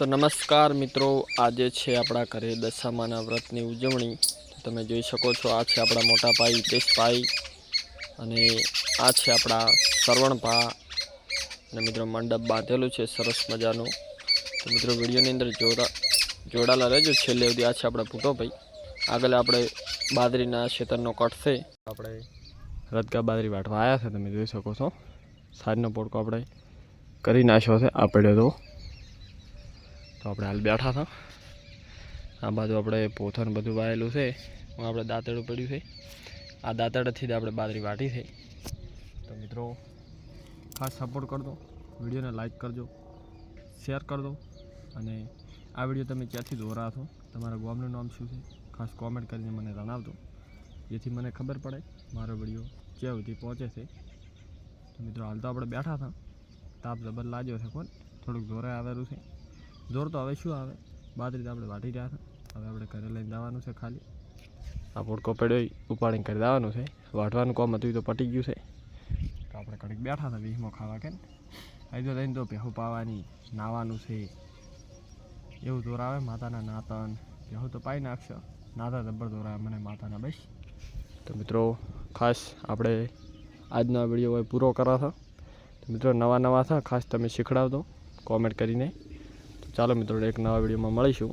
તો નમસ્કાર મિત્રો, આજે છે આપણા ઘરે દશામાના વ્રતની ઉજવણી. તમે જોઈ શકો છો, આ છે આપણા મોટા ભાઈ હિતેશભાઈ અને આ છે આપણા શ્રવણભા. અને મિત્રો મંડપ બાંધેલું છે સરસ મજાનું. તો મિત્રો વિડીયોની અંદર જોડાયેલા રહેજો છેલ્લે સુધી. આ છે આપણા ભૂટોભાઈ. આગળ આપણે બાદરીના ખેતરનો કટ છે. આપણે રદગા બાદરી વાટવા આવ્યા છે, તમે જોઈ શકો છો. સાંજનો પોડકો આપણે કરી નાખ્યો છે આ પડ્યો તો આપણે હાલ બેઠા હતા. આ બાજુ આપણે પોથન બધું વાયેલું છે. આપણે દાંતેડું પડ્યું છે. આ દાંતેડાથી જ આપણે બાદરી વાટી છે. તો મિત્રો ખાસ સપોર્ટ કરજો, વિડીયોને લાઈક કરજો, શેર કરજો. અને આ વિડીયો તમે ક્યાંથી દોરા છો, તમારા ગામનું નામ શું છે, ખાસ કોમેન્ટ કરીને મને જણાવજો, જેથી મને ખબર પડે મારો વિડીયો ક્યાં સુધી પહોંચે છે. તો મિત્રો હાલ તો આપણે બેઠા હતા, તાપ જબર લાગ્યો છે, કોણ થોડુંક જોરે આવેલું છે. જોર તો હવે શું આવે, બાદરી તો આપણે વાટી રહ્યા હતા. હવે આપણે ઘરે લઈને જવાનું છે. ખાલી આ પોડકો પડ્યો ઉપાડીને કરી દેવાનું છે. વાટવાનું કામ હતું તો પટી ગયું છે. તો આપણે કડીક બેઠા હતા વીસમાં ખાવા કે અહીં તો લઈને તો ભેહું પાવાની, નાવાનું છે. એવું જોર આવે માતાના નાતન. ભેહું તો પાઈ નાખશે, નાતા જબર જોર આવે મને માતાના. બસ તો મિત્રો ખાસ આપણે આજનો વિડીયો હોય પૂરો કરો છો. તો મિત્રો નવા છે, ખાસ તમે શીખડાવજો કોમેન્ટ કરીને. તો ચાલો મિત્રો, એક નવા વિડીયોમાં મળીશું.